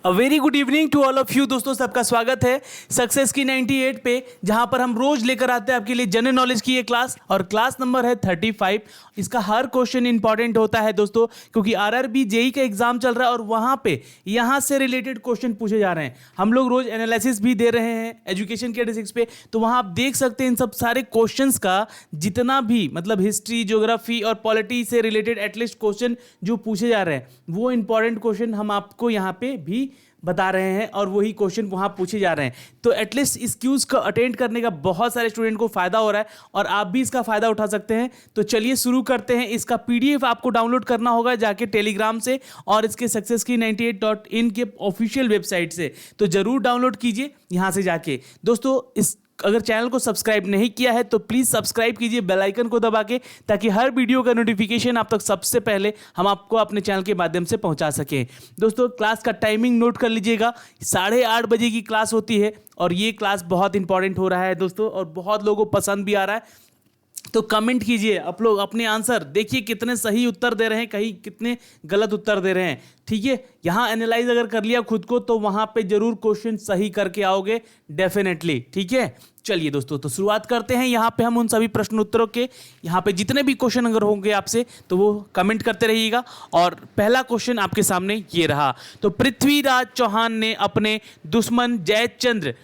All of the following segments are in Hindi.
Very good evening to all of you. दोस्तों सबका स्वागत है सक्सेस की 98 पे, जहां पर हम रोज लेकर आते हैं आपके लिए जनरल नॉलेज की ये क्लास, और क्लास नंबर है 35। इसका हर क्वेश्चन इंपॉर्टेंट होता है दोस्तों, क्योंकि आरआरबी जेई का एग्जाम चल रहा है और वहां पे यहां से रिलेटेड क्वेश्चन पूछे जा रहे हैं। हम लोग रोज एनालिसिस भी दे रहे हैं एजुकेशन के बेसिक्स पे, तो वहां आप देख सकते हैं इन सब सारे क्वेश्चंस का जितना भी मतलब हिस्ट्री, ज्योग्राफी और पॉलिटी से रिलेटेड एटलीस्ट क्वेश्चन जो पूछे जा रहे हैं वो इंपॉर्टेंट क्वेश्चन हम आपको यहाँ पे भी बता रहे हैं और वही क्वेश्चन वहां पूछे जा रहे हैं। तो एटलीस्ट इस क्यूज को अटेंड करने का बहुत सारे स्टूडेंट को फायदा हो रहा है और आप भी इसका फायदा उठा सकते हैं। तो चलिए शुरू करते हैं। इसका पीडीएफ आपको डाउनलोड करना होगा जाके टेलीग्राम से और इसके सक्सेस की 98.in के ऑफिशियल वेबसाइट से, तो जरूर डाउनलोड कीजिए यहां से जाके। दोस्तों अगर चैनल को सब्सक्राइब नहीं किया है तो प्लीज़ सब्सक्राइब कीजिए बेल आइकन को दबा के, ताकि हर वीडियो का नोटिफिकेशन आप तक सबसे पहले हम आपको अपने चैनल के माध्यम से पहुंचा सकें। दोस्तों क्लास का टाइमिंग नोट कर लीजिएगा, 8:30 बजे की क्लास होती है और ये क्लास बहुत इंपॉर्टेंट हो रहा है दोस्तों, और बहुत लोगों को पसंद भी आ रहा है। तो कमेंट कीजिए आप लोग अपने आंसर, देखिए कितने सही उत्तर दे रहे हैं, कहीं कितने गलत उत्तर दे रहे हैं। ठीक है, यहाँ एनालाइज अगर कर लिया खुद को तो वहाँ पे जरूर क्वेश्चन सही करके आओगे डेफिनेटली। ठीक है, चलिए दोस्तों तो शुरुआत करते हैं। यहाँ पे हम उन सभी प्रश्न उत्तरों के यहाँ पे जितने भी क्वेश्चन अगर होंगे आपसे तो वो कमेंट करते रहिएगा। और पहला क्वेश्चन आपके सामने ये रहा। तो पृथ्वीराज चौहान ने अपने दुश्मन जयचंद्र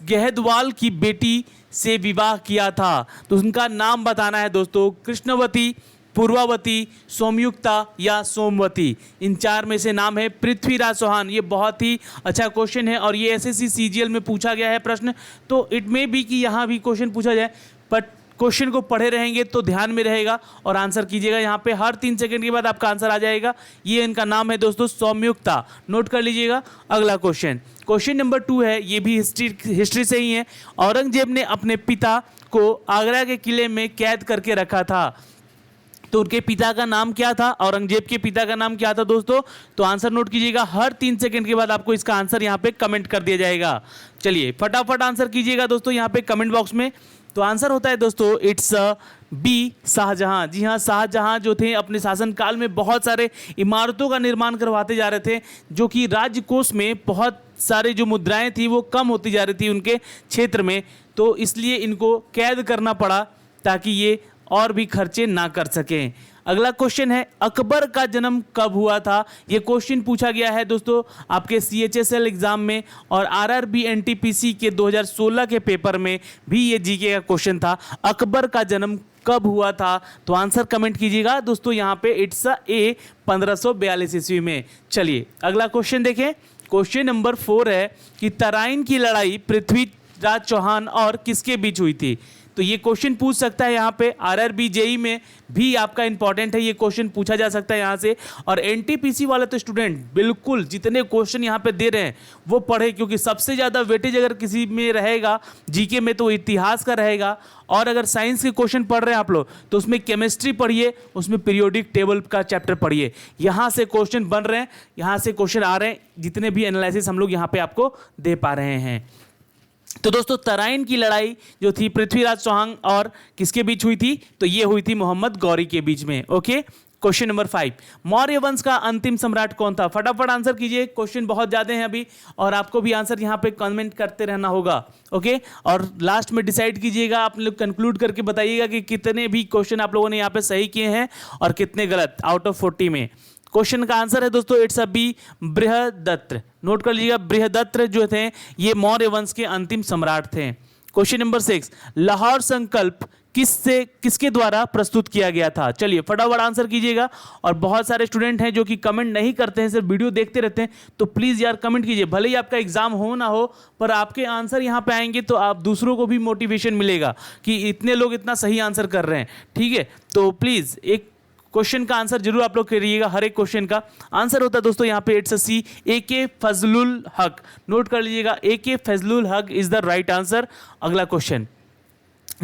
गहदवाल की बेटी से विवाह किया था, तो उनका नाम बताना है दोस्तों। कृष्णवती, पूर्वावती, सोमयुक्ता या सोमवती, इन चार में से नाम है पृथ्वीराज चौहान। ये बहुत ही अच्छा क्वेश्चन है और ये एसएससी सीजीएल में पूछा गया है प्रश्न, तो इट मे बी कि यहाँ भी क्वेश्चन पूछा जाए, बट क्वेश्चन को पढ़े रहेंगे तो ध्यान में रहेगा और आंसर कीजिएगा। यहाँ पे हर 3 सेकंड के बाद आपका आंसर आ जाएगा। ये इनका नाम है दोस्तों सौम्युक्ता, नोट कर लीजिएगा। अगला क्वेश्चन नंबर 2 है, ये भी हिस्ट्री से ही है। औरंगजेब ने अपने पिता को आगरा के किले में कैद करके रखा था, तो उनके पिता का नाम क्या था? औरंगजेब के पिता का नाम क्या था दोस्तों? तो आंसर नोट कीजिएगा, हर 3 सेकंड के बाद आपको इसका आंसर यहाँ पे कमेंट कर दिया जाएगा। चलिए फटाफट आंसर कीजिएगा दोस्तों यहाँ पे कमेंट बॉक्स में। तो आंसर होता है दोस्तों इट्स बी, शाहजहां। जी हाँ, शाहजहां जो थे अपने शासनकाल में बहुत सारे इमारतों का निर्माण करवाते जा रहे थे, जो कि राजकोष में बहुत सारे जो मुद्राएं थी वो कम होती जा रही थी उनके क्षेत्र में, तो इसलिए इनको कैद करना पड़ा ताकि ये और भी खर्चे ना कर सकें। अगला क्वेश्चन है, अकबर का जन्म कब हुआ था? ये क्वेश्चन पूछा गया है दोस्तों आपके सीएचएसएल एग्जाम में और आरआरबी एनटीपीसी के 2016 के पेपर में भी ये जीके का क्वेश्चन था। अकबर का जन्म कब हुआ था? तो आंसर कमेंट कीजिएगा दोस्तों यहाँ पे इट्स ए 1542 ईस्वी में। चलिए अगला क्वेश्चन देखें। क्वेश्चन नंबर 4 है कि तराइन की लड़ाई पृथ्वीराज चौहान और किसके बीच हुई थी? तो ये क्वेश्चन पूछ सकता है यहाँ पे आरआरबी जेई में भी आपका इंपॉर्टेंट है, ये क्वेश्चन पूछा जा सकता है यहाँ से। और एनटीपीसी वाले तो स्टूडेंट बिल्कुल जितने क्वेश्चन यहाँ पे दे रहे हैं वो पढ़े, क्योंकि सबसे ज़्यादा वेटेज अगर किसी में रहेगा जीके में तो इतिहास का रहेगा। और अगर साइंस के क्वेश्चन पढ़ रहे हैं आप लोग तो उसमें केमिस्ट्री पढ़िए, उसमें पीरियोडिक टेबल का चैप्टर पढ़िए। यहाँ से क्वेश्चन बन रहे हैं, यहाँ से क्वेश्चन आ रहे हैं, जितने भी एनालिसिस हम लोग यहाँ पे आपको दे पा रहे हैं। तो दोस्तों तराइन की लड़ाई जो थी पृथ्वीराज चौहान और किसके बीच हुई थी? तो ये हुई थी मोहम्मद गौरी के बीच में। ओके, क्वेश्चन नंबर 5, मौर्य वंश का अंतिम सम्राट कौन था? फटाफट आंसर कीजिए, क्वेश्चन बहुत ज्यादा हैं अभी और आपको भी आंसर यहाँ पे कमेंट करते रहना होगा। ओके, और लास्ट में डिसाइड कीजिएगा, आप लोग कंक्लूड करके बताइएगा कि कितने भी क्वेश्चन आप लोगों ने यहाँ पे सही किए हैं और कितने गलत आउट ऑफ 40 में। क्वेश्चन का आंसर है दोस्तों it's a B, Brihadatta. Note कर लीजिएगा, बृहदत्त जो थे ये मौर्य वंश के अंतिम सम्राट थे। क्वेश्चन नंबर 6, लाहौर संकल्प किसके द्वारा प्रस्तुत किया गया था? चलिए फटाफट आंसर कीजिएगा। और बहुत सारे स्टूडेंट हैं जो कि कमेंट नहीं करते हैं, सिर्फ वीडियो देखते रहते हैं, तो प्लीज़ यार कमेंट कीजिए। भले ही आपका एग्जाम हो ना हो, पर आपके आंसर यहाँ पे आएंगे तो आप दूसरों को भी मोटिवेशन मिलेगा कि इतने लोग इतना सही आंसर कर रहे हैं। ठीक है, तो प्लीज़ एक क्वेश्चन का आंसर जरूर आप लोग करिएगा। हर एक क्वेश्चन का आंसर होता है दोस्तों यहाँ पे इट्स सी, ए.के. फजलुल हक। नोट कर लीजिएगा, ए.के. फजलुल हक इज द राइट आंसर। अगला क्वेश्चन,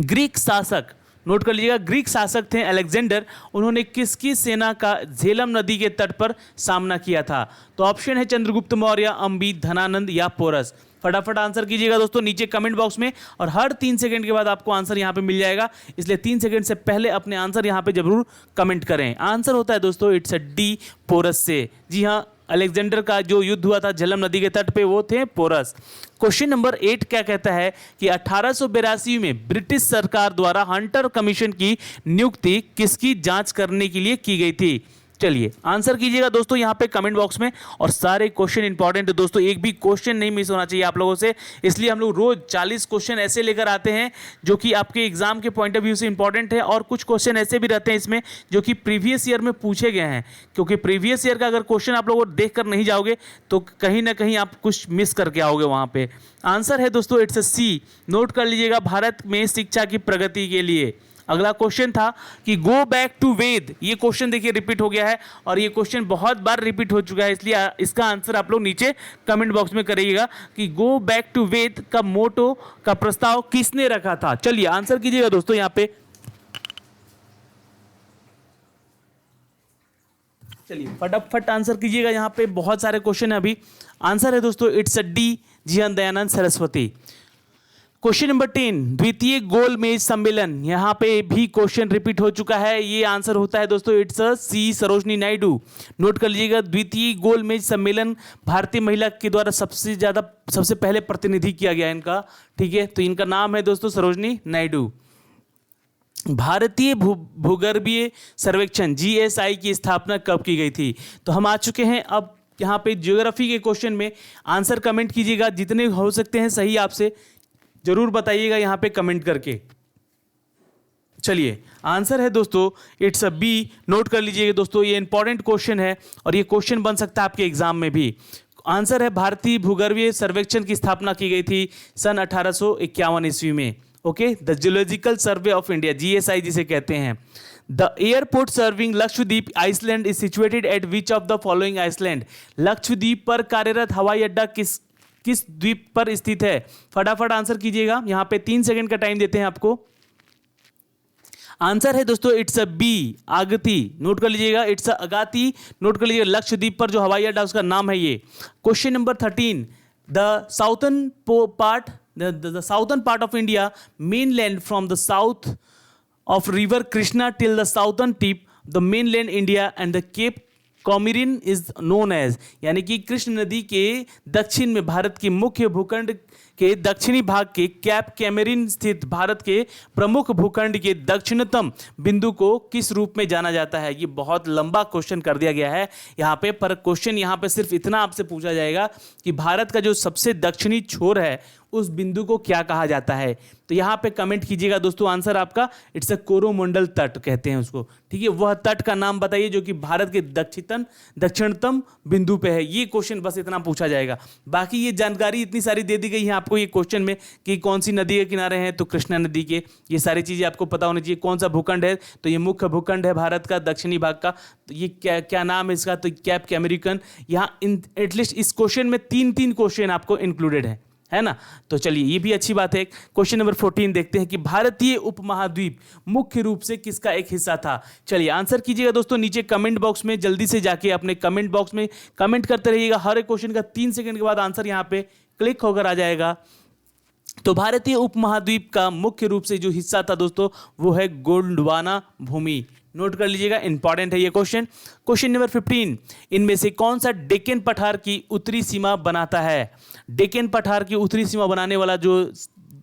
ग्रीक शासक, नोट कर लीजिएगा, ग्रीक शासक थे अलेक्जेंडर, उन्होंने किसकी सेना का झेलम नदी के तट पर सामना किया था? तो ऑप्शन है चंद्रगुप्त मौर्य, अम्बी, धनानंद या पोरस। फटाफट आंसर कीजिएगा दोस्तों नीचे कमेंट बॉक्स में, और हर 3 सेकंड के बाद आपको आंसर यहाँ पे मिल जाएगा, इसलिए 3 सेकंड से पहले अपने आंसर यहाँ पे जरूर कमेंट करें। आंसर होता है दोस्तों इट्स अ डी, पोरस से। जी हाँ, अलेक्जेंडर का जो युद्ध हुआ था झेलम नदी के तट पे, वो थे पोरस। क्वेश्चन नंबर 8 क्या कहता है कि 1882 में ब्रिटिश सरकार द्वारा हंटर कमीशन की नियुक्ति किसकी जांच करने के लिए की गई थी? चलिए आंसर कीजिएगा दोस्तों यहाँ पे कमेंट बॉक्स में। और सारे क्वेश्चन इंपॉर्टेंट है दोस्तों, एक भी क्वेश्चन नहीं मिस होना चाहिए आप लोगों से, इसलिए हम लोग रोज 40 क्वेश्चन ऐसे लेकर आते हैं जो कि आपके एग्जाम के पॉइंट ऑफ व्यू से इंपॉर्टेंट है। और कुछ क्वेश्चन ऐसे भी रहते हैं इसमें जो कि प्रीवियस ईयर में पूछे गए हैं, क्योंकि प्रीवियस ईयर का अगर क्वेश्चन आप लोग देख कर नहीं जाओगे तो कहीं ना कहीं आप कुछ मिस करके आओगे वहाँ पे। आंसर है दोस्तों इट्स सी, नोट कर लीजिएगा, भारत में शिक्षा की प्रगति के लिए। अगला क्वेश्चन था कि गो बैक टू वेद, ये क्वेश्चन देखिए रिपीट हो गया है और ये क्वेश्चन बहुत बार रिपीट हो चुका है, इसलिए इसका आंसर आप लोग नीचे कमेंट बॉक्स में करिएगा कि गो बैक टू वेद का मोटो का प्रस्ताव किसने रखा था। चलिए आंसर कीजिएगा दोस्तों यहाँ पे। चलिए फटाफट आंसर कीजिएगा, यहाँ पे बहुत सारे क्वेश्चन है अभी। आंसर है दोस्तों इट्स डी, जी हाँ, दयानंद सरस्वती। क्वेश्चन नंबर 10, द्वितीय गोलमेज सम्मेलन, यहाँ पे भी क्वेश्चन रिपीट हो चुका है, ये आंसर होता है दोस्तों it's C, Sarojini Naidu. Note कर लीजिएगा, द्वितीय गोलमेज सम्मेलन भारतीय महिला के द्वारा सबसे पहले प्रतिनिधि किया गया इनका, ठीक है, तो इनका नाम है दोस्तों सरोजनी नायडू। भारतीय भूगर्भीय सर्वेक्षण जीएसआई की स्थापना कब की गई थी? तो हम आ चुके हैं अब यहाँ पे ज्योग्राफी के क्वेश्चन में। आंसर कमेंट कीजिएगा, जितने हो सकते हैं सही आपसे जरूर बताइएगा यहाँ पे कमेंट करके। चलिए आंसर है दोस्तों इट्स बी, नोट कर लीजिएगा दोस्तों, ये इंपॉर्टेंट क्वेश्चन है और ये क्वेश्चन बन सकता है आपके एग्जाम में भी। आंसर है भारतीय भूगर्भीय सर्वेक्षण की स्थापना की गई थी सन 1851 ईस्वी में। Okay, the Geological Survey of India, GSI जिसे कहते हैं। The airport serving Lakshadweep island is situated at which of the following island? Lakshadweep पर कार्यरत हवाई अड्डा किस द्वीप पर स्थित है? फटाफट आंसर कीजिएगा, यहां पे 3 सेकंड का टाइम देते हैं आपको। आंसर है दोस्तों इट्स बी, आगती। नोट कर लीजिएगा, इट्स अगाती, नोट कर लीजिएगा, लक्षद्वीप पर जो हवाई अड्डा उसका नाम है ये। Question number 13, the southern part of India mainland from the south of river Krishna till the southern tip the mainland India and the Cape Comorin is known as, यानी कि कृष्ण नदी के दक्षिण में भारत के मुख्य भूखंड के दक्षिणी भाग के कैप कैमरिन स्थित भारत के प्रमुख भूखंड के दक्षिणतम बिंदु को किस रूप में जाना जाता है? ये बहुत लंबा क्वेश्चन कर दिया गया है यहाँ पे, पर क्वेश्चन यहाँ पे सिर्फ इतना आपसे पूछा जाएगा कि भारत का जो सबसे दक्षिणी छोर है उस बिंदु को क्या कहा जाता है? तो यहाँ पे कमेंट कीजिएगा दोस्तों, आंसर आपका इट्स अ कोरोमंडल तट कहते हैं उसको, ठीक है। वह तट का नाम बताइए जो कि भारत के दक्षिणतम बिंदु पे है। ये क्वेश्चन बस इतना पूछा जाएगा, बाकी ये जानकारी इतनी सारी दे दी गई है आपको ये क्वेश्चन में कि कौन सी नदी के किनारे हैं, तो कृष्णा नदी के, ये सारी चीजें आपको पता होनी चाहिए। कौन सा भूखंड है, तो ये मुख्य भूखंड है भारत का दक्षिणी भाग का, तो ये क्या नाम है इसका, तो कैप कैमरिकन। यहाँ एटलीस्ट इस क्वेश्चन में 3 क्वेश्चन आपको इंक्लूडेड है ना। तो चलिए ये भी अच्छी बात है। क्वेश्चन नंबर 14 देखते हैं कि भारतीय उपमहाद्वीप मुख्य रूप से किसका एक हिस्सा था? चलिए आंसर कीजिएगा दोस्तों नीचे कमेंट बॉक्स में, जल्दी से जाके अपने कमेंट बॉक्स में कमेंट करते रहिएगा। हर एक क्वेश्चन का 3 सेकंड के बाद आंसर यहाँ पे क्लिक होकर आ जाएगा। तो भारतीय उपमहाद्वीप का मुख्य रूप से जो हिस्सा था दोस्तों वो है गोंडवाना भूमि। नोट कर लीजिएगा, इंपॉर्टेंट है ये क्वेश्चन। क्वेश्चन नंबर 15, इनमें से कौन सा डेक्कन पठार की उत्तरी सीमा बनाता है? डेक्कन पठार की उत्तरी सीमा बनाने वाला जो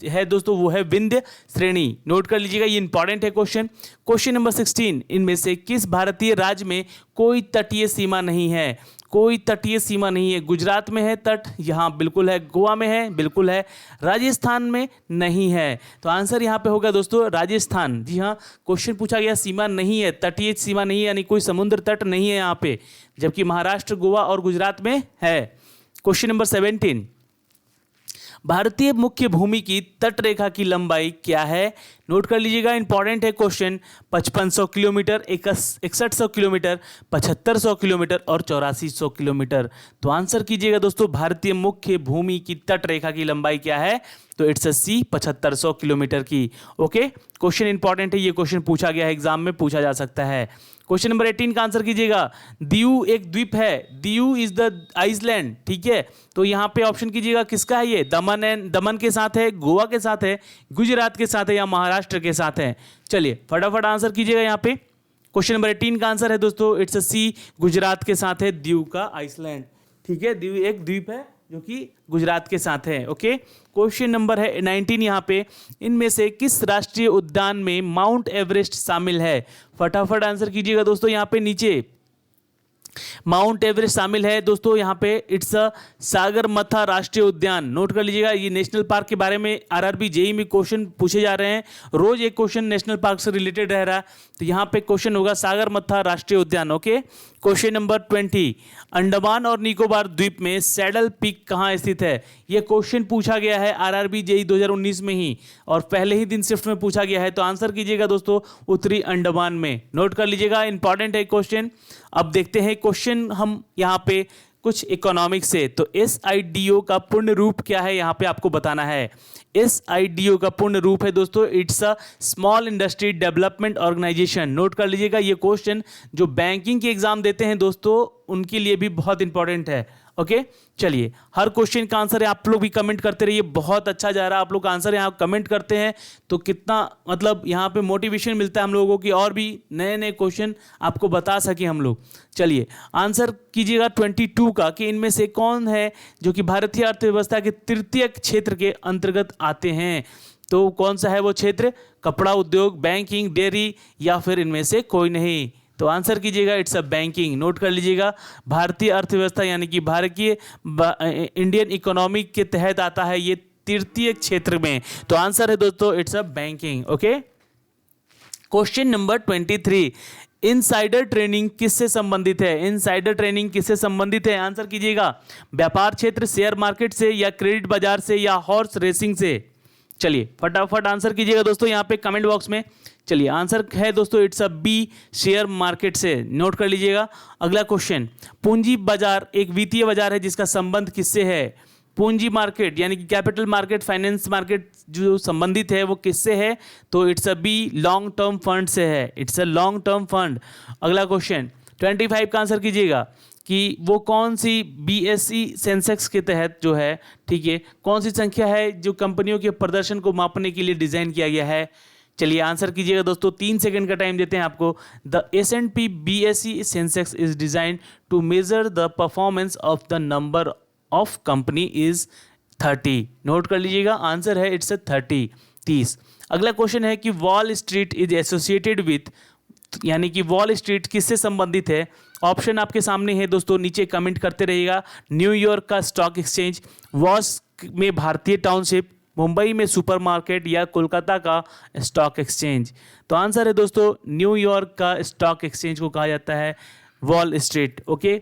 है दोस्तों वो है विंध्य श्रेणी। नोट कर लीजिएगा, ये इंपॉर्टेंट है क्वेश्चन। क्वेश्चन नंबर 16, इनमें से किस भारतीय राज्य में कोई तटीय सीमा नहीं है? कोई तटीय सीमा नहीं है। गुजरात में है तट, यहाँ बिल्कुल है। गोवा में है, बिल्कुल है। राजस्थान में नहीं है। तो आंसर यहाँ पे होगा दोस्तों राजस्थान। जी हाँ, क्वेश्चन पूछा गया सीमा नहीं है, तटीय सीमा नहीं है, यानी कोई समुद्र तट नहीं है यहाँ पे, जबकि महाराष्ट्र, गोवा और गुजरात में है। क्वेश्चन नंबर 17, भारतीय मुख्य भूमि की तट रेखा की लंबाई क्या है? नोट कर लीजिएगा, इंपॉर्टेंट है क्वेश्चन। 5500 किलोमीटर, 6100 किलोमीटर, 7500 किलोमीटर और 8400 किलोमीटर। तो आंसर कीजिएगा दोस्तों, भारतीय मुख्य भूमि की तट रेखा की लंबाई क्या है? तो इट्स सी 7500 किलोमीटर की। ओके, क्वेश्चन इंपॉर्टेंट है, ये क्वेश्चन पूछा गया है, एग्जाम में पूछा जा सकता है। क्वेश्चन नंबर 18 का आंसर कीजिएगा। दीव एक द्वीप है, दीव इज द आइसलैंड, ठीक है। तो यहाँ पे ऑप्शन कीजिएगा किसका है ये? दमन के साथ है, गोवा के साथ है, गुजरात के साथ है या महाराष्ट्र के साथ है? चलिए फटाफट आंसर कीजिएगा यहाँ पे। क्वेश्चन नंबर 18 का आंसर है दोस्तों इट्स अ सी, गुजरात के साथ है दीव का आइसलैंड। ठीक है, दीव एक द्वीप है जो कि गुजरात के साथ है। ओके, क्वेश्चन नंबर है 19 यहाँ पे, इनमें से किस राष्ट्रीय उद्यान में माउंट एवरेस्ट शामिल है? फटाफट आंसर कीजिएगा दोस्तों। यहाँ पे नीचे माउंट एवरेस्ट शामिल है दोस्तों, यहाँ पे इट्स अ सागरमथा राष्ट्रीय उद्यान। नोट कर लीजिएगा, ये नेशनल पार्क के बारे में आरआरबी जेईई में क्वेश्चन पूछे जा रहे हैं, रोज एक क्वेश्चन नेशनल पार्क से रिलेटेड रह रहा है, तो यहाँ पे क्वेश्चन होगा सागरमथा राष्ट्रीय उद्यान। ओके, क्वेश्चन नंबर 20, अंडमान और निकोबार द्वीप में सैडल पीक कहाँ स्थित है? ये क्वेश्चन पूछा गया है आरआरबी जेईई 2019 में ही, और पहले ही दिन शिफ्ट में पूछा गया है, तो आंसर कीजिएगा दोस्तों उत्तरी अंडमान में। नोट कर लीजिएगा, इंपॉर्टेंट है क्वेश्चन। अब देखते हैं क्वेश्चन हम यहाँ पे कुछ इकोनॉमिक्स से। तो SIDO का पूर्ण रूप क्या है, यहाँ पे आपको बताना है। SIDO का पूर्ण रूप है दोस्तों it's a small industry development organisation. Note कर लीजिएगा, ये क्वेश्चन जो बैंकिंग के एग्जाम देते हैं दोस्तों उनके लिए भी बहुत इंपॉर्टेंट है। ओके, चलिए, हर क्वेश्चन का आंसर है, आप लोग भी कमेंट करते रहिए, बहुत अच्छा जा रहा है आप लोग का आंसर यहाँ कमेंट करते हैं तो कितना मतलब यहाँ पे मोटिवेशन मिलता है हम लोगों को कि और भी नए नए क्वेश्चन आपको बता सकें हम लोग। चलिए, आंसर कीजिएगा 22 का कि इनमें से कौन है जो कि भारतीय अर्थव्यवस्था के तृतीय क्षेत्र के अंतर्गत आते हैं? तो कौन सा है वो क्षेत्र? कपड़ा उद्योग, बैंकिंग, डेयरी, या फिर इनमें से कोई नहीं? तो आंसर कीजिएगा इट्स अ बैंकिंग। नोट कर लीजिएगा, भारतीय अर्थव्यवस्था यानी कि भारतीय इंडियन इकोनॉमी के तहत आता है ये तृतीय क्षेत्र में, तो आंसर है दोस्तों it's a banking. Okay, question number 23, insider training किससे संबंधित है? इनसाइडर ट्रेनिंग किससे संबंधित है? आंसर कीजिएगा, व्यापार क्षेत्र, शेयर मार्केट से, या क्रेडिट बाजार से, या हॉर्स रेसिंग से? चलिए फटाफट आंसर कीजिएगा दोस्तों यहाँ पे कमेंट बॉक्स में। चलिए, आंसर है दोस्तों it's a B, share market से। नोट कर लीजिएगा। अगला क्वेश्चन, पूंजी बाजार एक वित्तीय बाजार है जिसका संबंध किससे है? पूंजी मार्केट यानी कि कैपिटल मार्केट, फाइनेंस मार्केट जो संबंधित है वो किससे है? तो it's a B, long term fund से है। It's a long term fund. अगला क्वेश्चन 25 का आंसर कीजिएगा कि वो कौन सी BSE सेंसेक्स के तहत जो है, ठीक है, कौन सी संख्या है जो कंपनियों के प्रदर्शन को मापने के लिए डिजाइन किया गया है? चलिए आंसर कीजिएगा दोस्तों, 3 सेकंड का टाइम देते हैं आपको। The S&P BSE Sensex is design to measure the performance of the number of company is 30। Note कर लीजिएगा, आंसर है इट्स 30। अगला क्वेश्चन है कि wall street is associated with, यानी कि वॉल स्ट्रीट किससे संबंधित है? ऑप्शन आपके सामने है दोस्तों, नीचे कमेंट करते रहिएगा। न्यूयॉर्क का स्टॉक एक्सचेंज, वॉस में भारतीय टाउनशिप, मुंबई में सुपरमार्केट, या कोलकाता का स्टॉक एक्सचेंज? तो आंसर है दोस्तों न्यूयॉर्क का स्टॉक एक्सचेंज को कहा जाता है वॉल स्ट्रीट। ओके,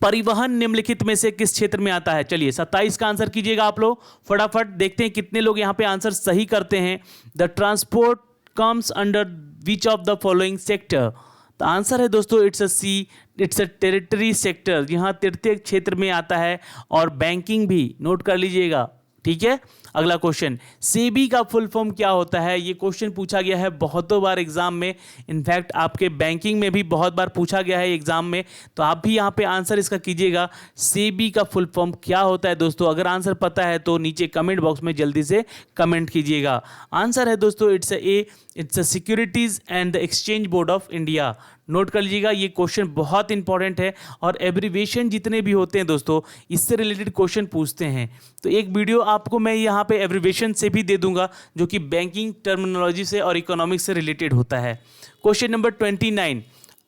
परिवहन निम्नलिखित में से किस क्षेत्र में आता है? चलिए 27 का आंसर कीजिएगा आप लोग फटाफट, देखते हैं कितने लोग यहाँ पे आंसर सही करते हैं। The transport comes under which of the following sector? तो आंसर है दोस्तों it's a C, it's a territory sector, यहाँ तृतीय क्षेत्र में आता है, और बैंकिंग भी। नोट कर लीजिएगा, ठीक है। अगला क्वेश्चन, सेबी का फुल फॉर्म क्या होता है? ये क्वेश्चन पूछा गया है बहुतों बार एग्जाम में, इनफैक्ट आपके बैंकिंग में भी बहुत बार पूछा गया है एग्जाम में, तो आप भी यहाँ पे आंसर इसका कीजिएगा। सेबी का फुल फॉर्म क्या होता है दोस्तों? अगर आंसर पता है तो नीचे कमेंट बॉक्स में जल्दी से कमेंट कीजिएगा। आंसर है दोस्तों it's a, it's a securities and the exchange board of India. Note कर लीजिएगा, ये क्वेश्चन बहुत इंपॉर्टेंट है, और एब्रीविएशन जितने भी होते हैं दोस्तों इससे रिलेटेड क्वेश्चन पूछते हैं, तो एक वीडियो आपको मैं यहाँ पे एब्रीविएशन से भी दे दूंगा जो कि बैंकिंग टर्मिनोलॉजी से और इकोनॉमिक्स से रिलेटेड होता है। क्वेश्चन नंबर 29,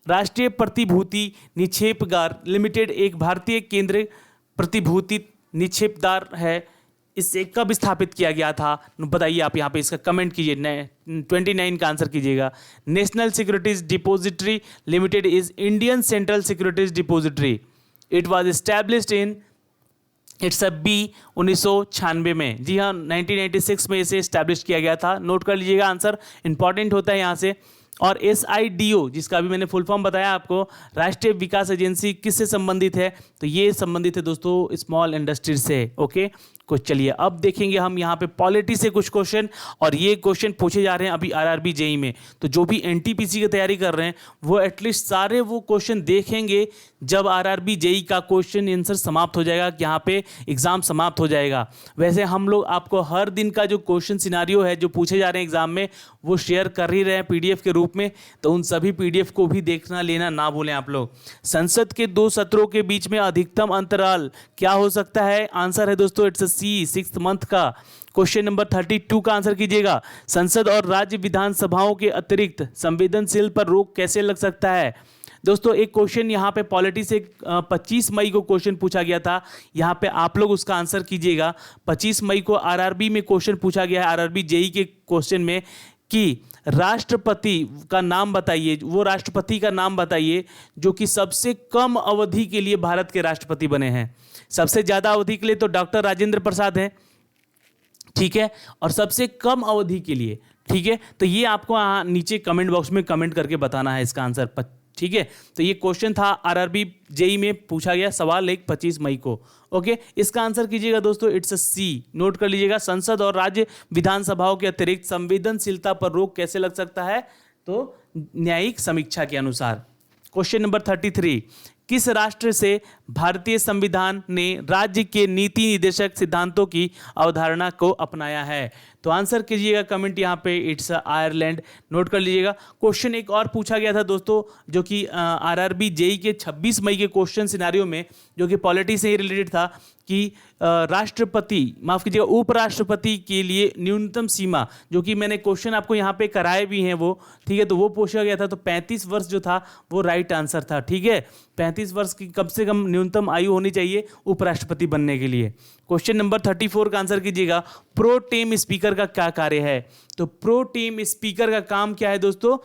राष्ट्रीय प्रतिभूति निक्षेपगार लिमिटेड एक भारतीय केंद्रीय प्रतिभूति निक्षेपदार है, इसे कब स्थापित किया गया था? बताइए आप यहाँ पे इसका कमेंट कीजिए। 29 का आंसर कीजिएगा। National Securities Depository Limited is Indian central securities depository. It was established in, it's a B, 1996 में। जी हाँ, 1996 में इसे एस्टैब्लिश किया गया था। नोट कर लीजिएगा, आंसर इंपॉर्टेंट होता है यहाँ से। और SIDO जिसका अभी मैंने फुल फॉर्म बताया आपको, राष्ट्रीय विकास एजेंसी, किससे संबंधित है? तो ये संबंधित है दोस्तों स्मॉल इंडस्ट्री से। ओके, कुछ चलिए अब देखेंगे हम यहाँ पे पॉलिटी से कुछ क्वेश्चन, और ये क्वेश्चन पूछे जा रहे हैं अभी आरआरबी जेईई में, तो जो भी NTPC की तैयारी कर रहे हैं वो एटलीस्ट सारे वो क्वेश्चन देखेंगे जब आरआरबी जेईई का क्वेश्चन आंसर समाप्त हो जाएगा, यहाँ पे एग्जाम समाप्त हो जाएगा। वैसे हम लोग आपको हर दिन का जो क्वेश्चन सिनारियो है जो पूछे जा रहे हैं एग्जाम में वो शेयर कर ही रहे हैं PDF के रूप ग्रुप में, तो उन सभी पीडीएफ को भी देखना लेना ना भूलें आप लोग। संसद के 2 सत्रों के बीच में अधिकतम अंतराल क्या हो सकता है? आंसर है दोस्तों इट्स सी, 6 मंथ का। क्वेश्चन नंबर 32 का आंसर कीजिएगा। संसद और राज्य विधानसभाओं के अतिरिक्त संवेदनशील पर रोक कैसे लग सकता है? दोस्तों एक क्वेश्चन यहाँ पे पॉलिटी से 25 मई को क्वेश्चन पूछा गया था, यहाँ पे आप लोग उसका आंसर कीजिएगा। 25 मई को आरआरबी में क्वेश्चन पूछा गया है, आरआरबी जेई के क्वेश्चन में, कि राष्ट्रपति का नाम बताइए, वो राष्ट्रपति का नाम बताइए जो कि सबसे कम अवधि के लिए भारत के राष्ट्रपति बने हैं। सबसे ज्यादा अवधि के लिए तो डॉक्टर राजेंद्र प्रसाद हैं, ठीक है, और सबसे कम अवधि के लिए, ठीक है, तो ये आपको नीचे कमेंट बॉक्स में कमेंट करके बताना है इसका आंसर, ठीक है। तो ये क्वेश्चन था आरआरबी जेई में पूछा गया सवाल 25 मई को। ओके, इसका आंसर कीजिएगा दोस्तों इट्स सी, नोट कर लीजिएगा। संसद और राज्य विधानसभाओं के अतिरिक्त संवेदनशीलता पर रोक कैसे लग सकता है? तो न्यायिक समीक्षा के अनुसार। क्वेश्चन नंबर 33, किस राष्ट्र से भारतीय संविधान ने राज्य के नीति निर्देशक सिद्धांतों की अवधारणा को अपनाया है? तो आंसर कीजिएगा कमेंट यहाँ पे, इट्स आयरलैंड, नोट कर लीजिएगा। क्वेश्चन एक और पूछा गया था दोस्तों, जो कि आरआरबी जेई के 26 मई के क्वेश्चन सिनारियो में, जो कि पॉलिटी से ही रिलेटेड था, कि राष्ट्रपति, माफ कीजिएगा, उपराष्ट्रपति के लिए न्यूनतम सीमा, जो कि मैंने क्वेश्चन आपको यहाँ पे कराए भी हैं वो, ठीक है, तो वो पूछा गया था। तो 35 वर्ष जो था वो राइट आंसर था, ठीक है। 35 वर्ष की कम से कम न्यूनतम आयु होनी चाहिए उपराष्ट्रपति बनने के लिए। क्वेश्चन नंबर 34 का आंसर कीजिएगा। प्रो टेम स्पीकर का क्या कार्य है? तो प्रो टेम स्पीकर का काम क्या है दोस्तों?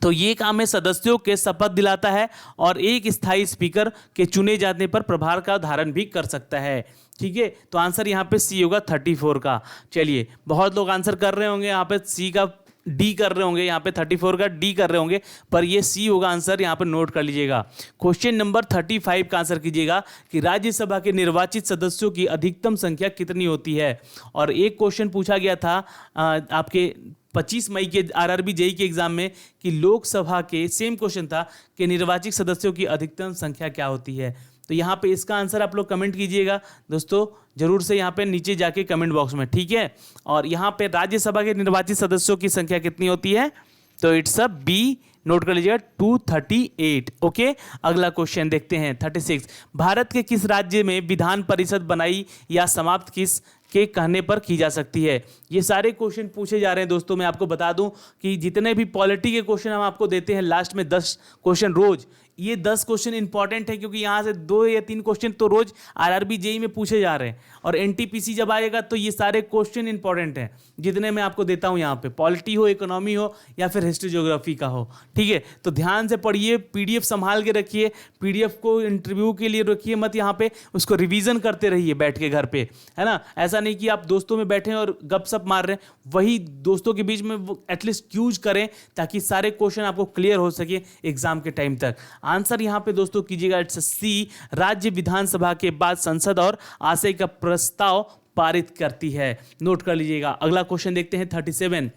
तो ये काम है सदस्यों के शपथ दिलाता है और एक स्थायी स्पीकर के चुने जाने पर प्रभार का धारण भी कर सकता है, ठीक है। तो आंसर यहाँ पे सी होगा 34 का। चलिए, बहुत लोग आंसर कर रहे होंगे यहाँ पे सी का, डी कर रहे होंगे यहाँ पे, 34 का डी कर रहे होंगे, पर ये सी होगा आंसर, यहाँ पे नोट कर लीजिएगा। क्वेश्चन नंबर 35 का आंसर कीजिएगा कि राज्यसभा के निर्वाचित सदस्यों की अधिकतम संख्या कितनी होती है? और एक क्वेश्चन पूछा गया था आपके 25 मई के आरआरबी जेई के एग्जाम में, कि लोकसभा के, सेम क्वेश्चन था, कि निर्वाचित सदस्यों की अधिकतम संख्या क्या होती है? तो यहाँ पे इसका आंसर आप लोग कमेंट कीजिएगा दोस्तों, जरूर से यहाँ पे नीचे जाके कमेंट बॉक्स में, ठीक है। और यहाँ पे राज्यसभा के निर्वाचित सदस्यों की संख्या कितनी होती है? तो इट्स अ बी, नोट कर लीजिएगा 238। ओके, अगला क्वेश्चन देखते हैं 36। भारत के किस राज्य में विधान परिषद बनाई या समाप्त किस के कहने पर की जा सकती है? ये सारे क्वेश्चन पूछे जा रहे हैं दोस्तों। मैं आपको बता दूं कि जितने भी पॉलिटी के क्वेश्चन हम आपको देते हैं लास्ट में 10 क्वेश्चन रोज, ये 10 क्वेश्चन इंपॉर्टेंट है, क्योंकि यहाँ से 2 या 3 क्वेश्चन तो रोज आरआरबी जेई में पूछे जा रहे हैं, और एनटीपीसी जब आएगा तो ये सारे क्वेश्चन इंपॉर्टेंट हैं जितने मैं आपको देता हूँ यहाँ पे, पॉलिटी हो, इकोनॉमी हो, या फिर हिस्ट्री ज्योग्राफी का हो, ठीक है। तो ध्यान से पढ़िए, पीडीएफ संभाल के रखिए, पीडीएफ को इंटरव्यू के लिए रखिए मत, यहाँ पे उसको रिवीजन करते रहिए बैठ के घर पे, है ना। ऐसा नहीं कि आप दोस्तों में बैठे और गपशप मार रहे हैं, वही दोस्तों के बीच में एटलीस्ट क्यूज करें, ताकि सारे क्वेश्चन आपको क्लियर हो सके एग्जाम के टाइम तक। आंसर यहाँ पे दोस्तों कीजिएगा इट्स सी, राज्य विधानसभा के बाद संसद और आशय का प्रस्ताव पारित करती है, नोट कर लीजिएगा। अगला क्वेश्चन देखते हैं 37।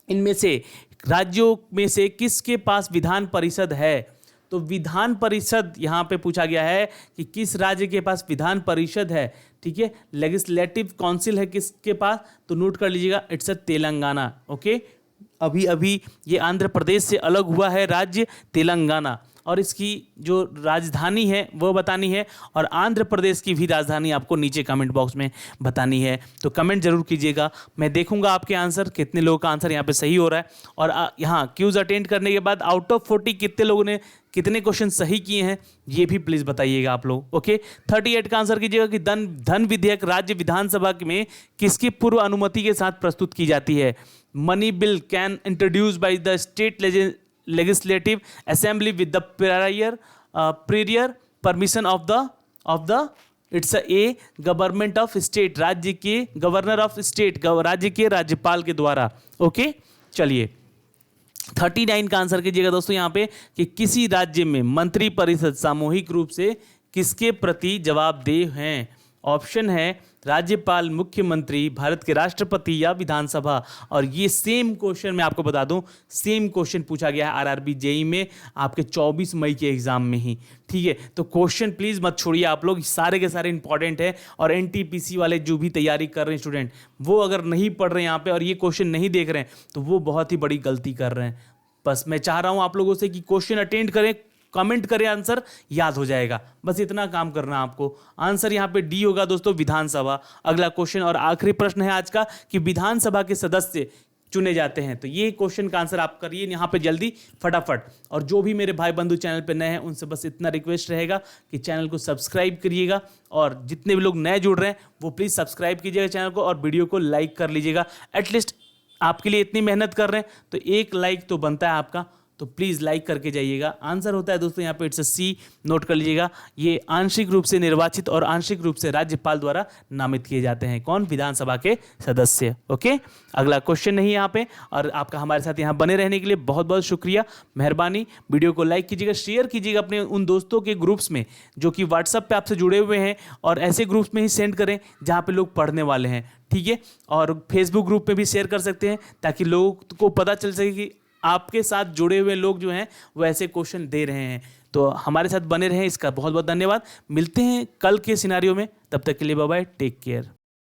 इनमें से राज्यों में से किसके पास विधान परिषद है? तो विधान परिषद यहाँ पे पूछा गया है कि किस राज्य के पास विधान परिषद है, ठीक है। लेजिस्लेटिव काउंसिल है किसके पास? तो नोट कर लीजिएगा इट्स अ तेलंगाना। ओके, अभी अभी ये आंध्र प्रदेश से अलग हुआ है राज्य तेलंगाना, और इसकी जो राजधानी है वो बतानी है, और आंध्र प्रदेश की भी राजधानी आपको नीचे कमेंट बॉक्स में बतानी है। तो कमेंट जरूर कीजिएगा, मैं देखूंगा आपके आंसर, कितने लोगों का आंसर यहाँ पे सही हो रहा है। और यहाँ क्यूज अटेंड करने के बाद आउट ऑफ 40 कितने लोगों ने कितने क्वेश्चन सही किए हैं, ये भी प्लीज बताइएगा आप लोग। ओके, 38 का आंसर कीजिएगा कि धन विधेयक राज्य विधानसभा में किसकी पूर्व अनुमति के साथ प्रस्तुत की जाती है? Money bill can introduce by the state legislative assembly with the prior permission of the it's a government of state, राज्य के गवर्नर ऑफ स्टेट, राज्य के राज्यपाल के द्वारा। ओके, चलिए 39 का आंसर कीजिएगा दोस्तों यहाँ पे कि किसी राज्य में मंत्रिपरिषद सामूहिक रूप से किसके प्रति जवाबदेह हैं? ऑप्शन है राज्यपाल, मुख्यमंत्री, भारत के राष्ट्रपति या विधानसभा। और ये सेम क्वेश्चन मैं आपको बता दूं, सेम क्वेश्चन पूछा गया है आरआरबी जेई में आपके 24 मई के एग्जाम में ही। ठीक है, तो क्वेश्चन प्लीज मत छोड़िए आप लोग, सारे के सारे इंपॉर्टेंट है। और एनटीपीसी वाले जो भी तैयारी कर रहे हैं स्टूडेंट, वो अगर नहीं पढ़ रहे हैं यहाँ पे और ये क्वेश्चन नहीं देख रहे हैं तो वो बहुत ही बड़ी गलती कर रहे हैं। बस मैं चाह रहा हूँ आप लोगों से कि क्वेश्चन अटेंड करें, कमेंट करें, आंसर याद हो जाएगा। बस इतना काम करना है आपको। आंसर यहाँ पे डी होगा दोस्तों, विधानसभा। अगला क्वेश्चन और आखिरी प्रश्न है आज का कि विधानसभा के सदस्य चुने जाते हैं। तो ये क्वेश्चन का आंसर आप करिए यहाँ पे जल्दी फटाफट। और जो भी मेरे भाई बंधु चैनल पे नए हैं उनसे बस इतना रिक्वेस्ट रहेगा कि चैनल को सब्सक्राइब करिएगा। और जितने भी लोग नए जुड़ रहे हैं वो प्लीज़ सब्सक्राइब कीजिएगा चैनल को और वीडियो को लाइक कर लीजिएगा। एटलीस्ट आपके लिए इतनी मेहनत कर रहे हैं तो एक लाइक तो बनता है आपका, तो प्लीज़ लाइक करके जाइएगा। आंसर होता है दोस्तों यहाँ पे इट्स सी, नोट कर लीजिएगा। ये आंशिक रूप से निर्वाचित और आंशिक रूप से राज्यपाल द्वारा नामित किए जाते हैं। कौन? विधानसभा के सदस्य। ओके, अगला क्वेश्चन नहीं यहाँ पे। और आपका हमारे साथ यहाँ बने रहने के लिए बहुत बहुत शुक्रिया, मेहरबानी। वीडियो को लाइक कीजिएगा, शेयर कीजिएगा अपने उन दोस्तों के ग्रुप्स में जो कि व्हाट्सएप पे आपसे जुड़े हुए हैं, और ऐसे ग्रुप्स में ही सेंड करें जहाँ पे लोग पढ़ने वाले हैं। ठीक है, और फेसबुक ग्रुप पे भी शेयर कर सकते हैं ताकि लोगों को पता चल सके कि आपके साथ जुड़े हुए लोग जो हैं वो ऐसे क्वेश्चन दे रहे हैं। तो हमारे साथ बने रहें, इसका बहुत बहुत धन्यवाद। मिलते हैं कल के सिनारियो में, तब तक के लिए बाय बाय, टेक केयर।